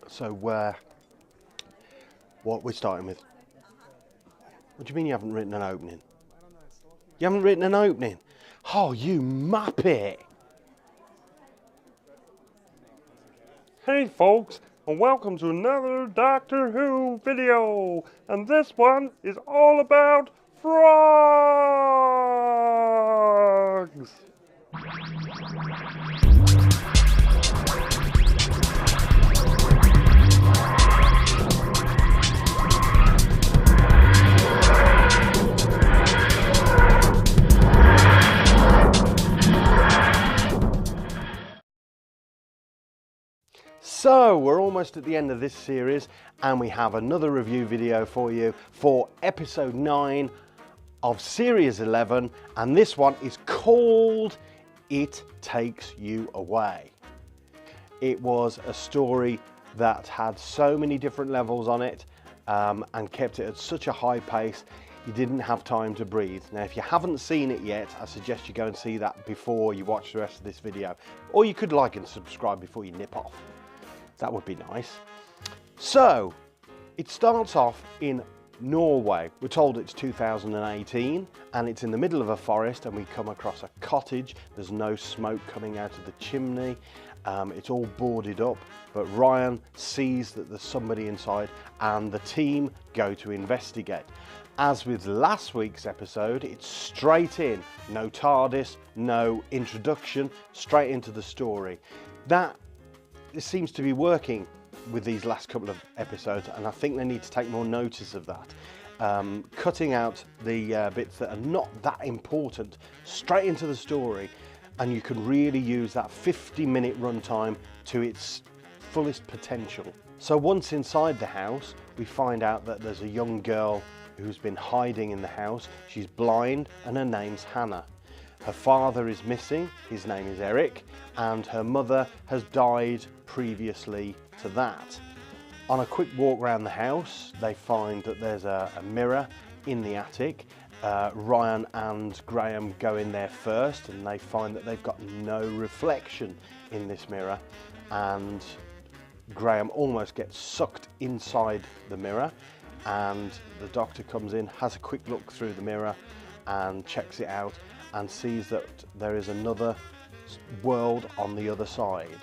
So what we're starting with? What do you mean you haven't written an opening? You haven't written an opening? Oh, you muppet! Hey folks, and welcome to another Doctor Who video, and this one is all about frogs! So we're almost at the end of this series, and we have another review video for you for episode 9 of series 11, and this one is called It Takes You Away. It was a story that had so many different levels on it and kept it at such a high pace you didn't have time to breathe. Now if you haven't seen it yet, I suggest you go and see that before you watch the rest of this video, or you could like and subscribe before you nip off. That would be nice. So, it starts off in Norway. We're told it's 2018 and it's in the middle of a forest, and we come across a cottage. There's no smoke coming out of the chimney. It's all boarded up, but Ryan sees that there's somebody inside and the team go to investigate. As with last week's episode, it's straight in. No TARDIS, no introduction, straight into the story. It seems to be working with these last couple of episodes, and I think they need to take more notice of that. Cutting out the bits that are not that important, straight into the story, and you can really use that 50-minute runtime to its fullest potential. So once inside the house, we find out that there's a young girl who's been hiding in the house. She's blind and her name's Hannah. Her father is missing, his name is Eric, and her mother has died previously to that. On a quick walk around the house, they find that there's a mirror in the attic. Ryan and Graham go in there first, and they find that they've got no reflection in this mirror, and Graham almost gets sucked inside the mirror, and the doctor comes in, has a quick look through the mirror and checks it out, and sees that there is another world on the other side.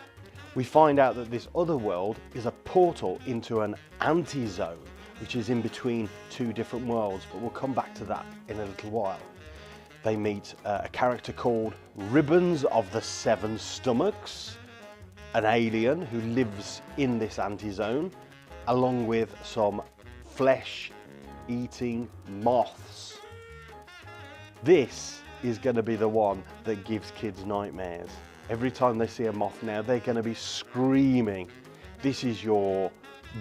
We find out that this other world is a portal into an anti-zone, which is in between two different worlds, but we'll come back to that in a little while. They meet a character called Ribbons of the Seven Stomachs, an alien who lives in this anti-zone, along with some flesh-eating moths. This is going to be the one that gives kids nightmares. Every time they see a moth now, they're going to be screaming. This is your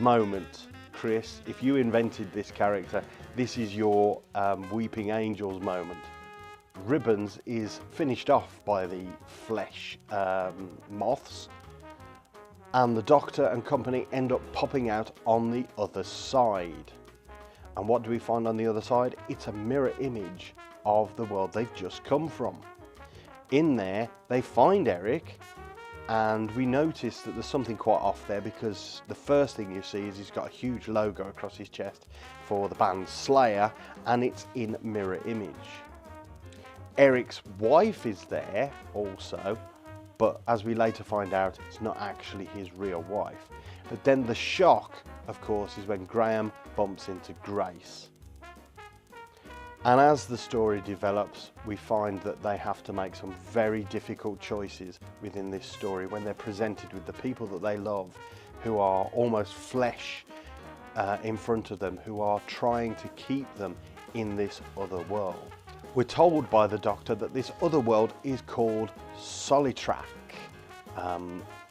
moment, Chris. If you invented this character, this is your Weeping Angels moment. Ribbons is finished off by the flesh moths, and the Doctor and company end up popping out on the other side. And what do we find on the other side? It's a mirror image of the world they've just come from. In there, they find Eric, and we notice that there's something quite off there, because the first thing you see is he's got a huge logo across his chest for the band Slayer, and it's in mirror image. Eric's wife is there also, but as we later find out, it's not actually his real wife. But then the shock, of course, is when Graham bumps into Grace. And as the story develops, we find that they have to make some very difficult choices within this story when they're presented with the people that they love, who are almost flesh in front of them, who are trying to keep them in this other world. We're told by the Doctor that this other world is called Solitrak.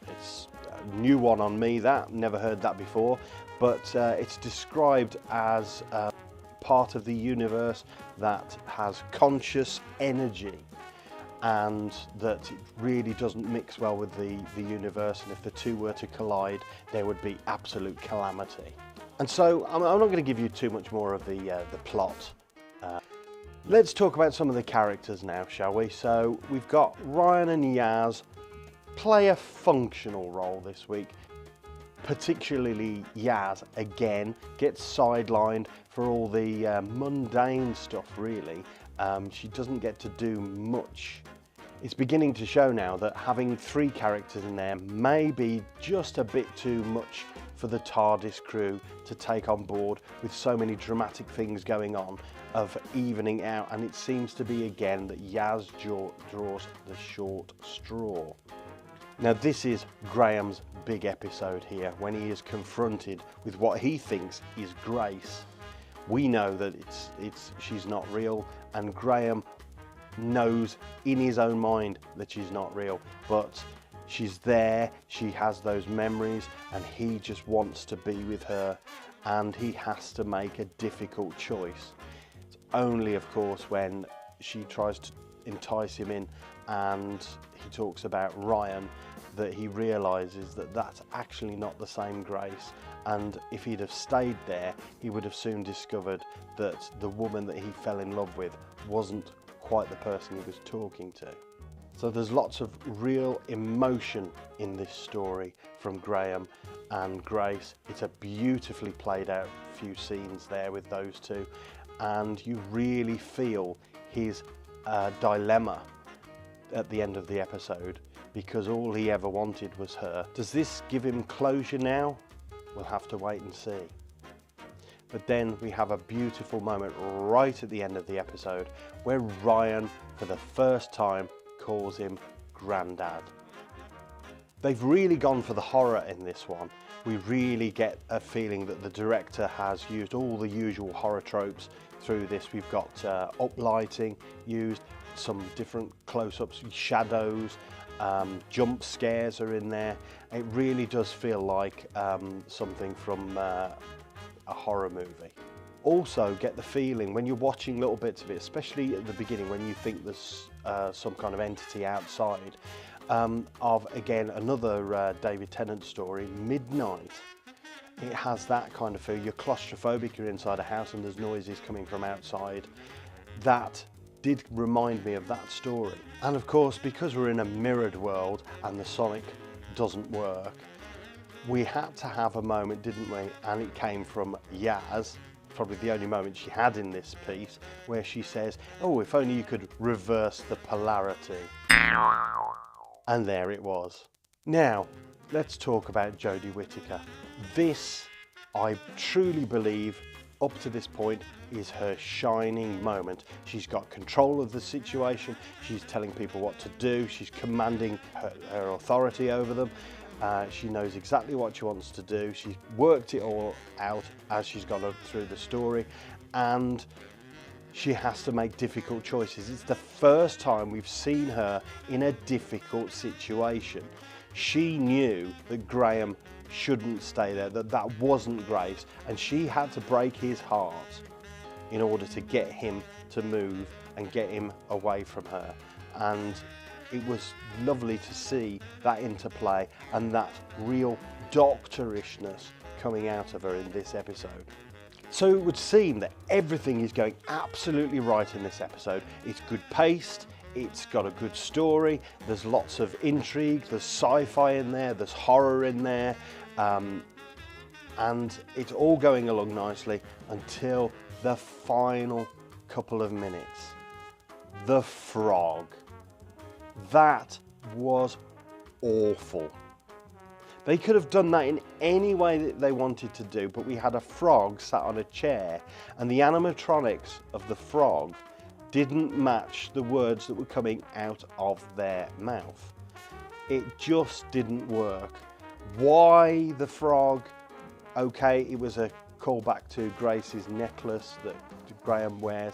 It's a new one on me, that, never heard that before, but it's described as part of the universe that has conscious energy, and that it really doesn't mix well with the universe, and if the two were to collide, there would be absolute calamity. And so I'm not going to give you too much more of the plot. Let's talk about some of the characters now, shall we? So we've got Ryan and Yaz play a functional role this week. particularly Yaz, again, gets sidelined for all the mundane stuff, really. She doesn't get to do much. It's beginning to show now that having 3 characters in there may be just a bit too much for the TARDIS crew to take on board, with so many dramatic things going on, of evening out, and it seems to be again that Yaz draws the short straw. Now this is Graham's big episode here, when he is confronted with what he thinks is Grace. We know that she's not real, and Graham knows in his own mind that she's not real, but she's there, she has those memories, and he just wants to be with her, and he has to make a difficult choice. It's only, of course, when she tries to entice him in and he talks about Ryan, that he realises that that's actually not the same Grace, and if he'd have stayed there, he would have soon discovered that the woman that he fell in love with wasn't quite the person he was talking to. So there's lots of real emotion in this story from Graham and Grace. It's a beautifully played out few scenes there with those two, and you really feel his dilemma at the end of the episode, because all he ever wanted was her. Does this give him closure now? We'll have to wait and see. But then we have a beautiful moment right at the end of the episode where Ryan, for the first time, calls him Grandad. They've really gone for the horror in this one. We really get a feeling that the director has used all the usual horror tropes through this. We've got uplighting used, some different close-ups, shadows, jump scares are in there. It really does feel like something from a horror movie. Also get the feeling when you're watching little bits of it, especially at the beginning when you think there's some kind of entity outside, of again another David Tennant story, Midnight. It has that kind of feel. You're claustrophobic, you're inside a house and there's noises coming from outside. That did remind me of that story. And of course, because we're in a mirrored world and the sonic doesn't work, we had to have a moment, didn't we? And it came from Yaz, probably the only moment she had in this piece, where she says, "Oh, if only you could reverse the polarity." And there it was. Now, let's talk about Jodie Whittaker. This, I truly believe, up to this point, is her shining moment. She's got control of the situation, she's telling people what to do, she's commanding her authority over them. She knows exactly what she wants to do. She's worked it all out as she's gone through the story, and she has to make difficult choices. It's the first time we've seen her in a difficult situation. She knew that Graham shouldn't stay there, that wasn't Grace, and she had to break his heart in order to get him to move and get him away from her. And it was lovely to see that interplay and that real doctorishness coming out of her in this episode. So it would seem that everything is going absolutely right in this episode. It's good paced, it's got a good story, there's lots of intrigue, there's sci-fi in there, there's horror in there, and it's all going along nicely until the final couple of minutes. The frog. That was awful. They could have done that in any way that they wanted to do, but we had a frog sat on a chair, and the animatronics of the frog didn't match the words that were coming out of their mouth. It just didn't work. Why the frog? Okay, it was a callback to Grace's necklace that Graham wears.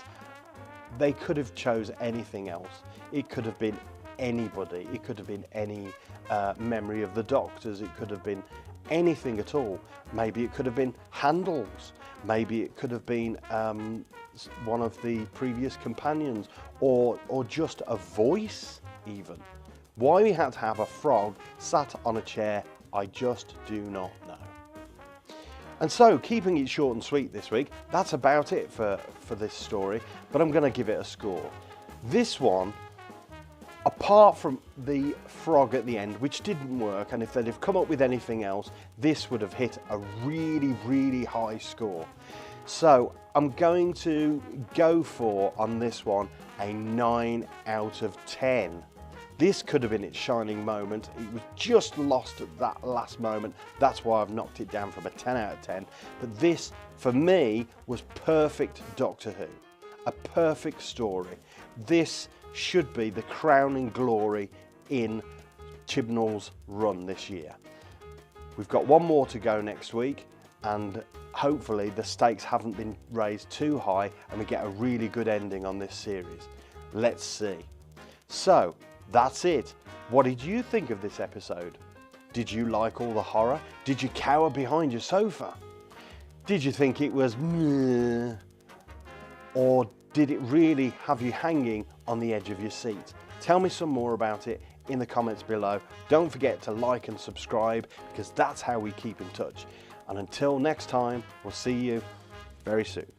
They could have chose anything else. It could have been anybody. It could have been any memory of the Doctors. It could have been anything at all. Maybe it could have been Handel's. Maybe it could have been one of the previous companions, or just a voice even. Why we had to have a frog sat on a chair, I just do not know. And so, keeping it short and sweet this week, that's about it for this story, but I'm going to give it a score. This one, apart apart from the frog at the end, which didn't work, and if they'd have come up with anything else, this would have hit a really, really high score. So I'm going to go for, on this one, a 9 out of 10. This could have been its shining moment. It was just lost at that last moment. That's why I've knocked it down from a 10 out of 10. But this, for me, was perfect Doctor Who. A perfect story. This should be the crowning glory in Chibnall's run this year. We've got one more to go next week, and hopefully the stakes haven't been raised too high and we get a really good ending on this series. Let's see. So that's it. What did you think of this episode? Did you like all the horror? Did you cower behind your sofa? Did you think it was meh? Or did it really have you hanging on the edge of your seat? Tell me some more about it in the comments below. Don't forget to like and subscribe, because that's how we keep in touch. And until next time, we'll see you very soon.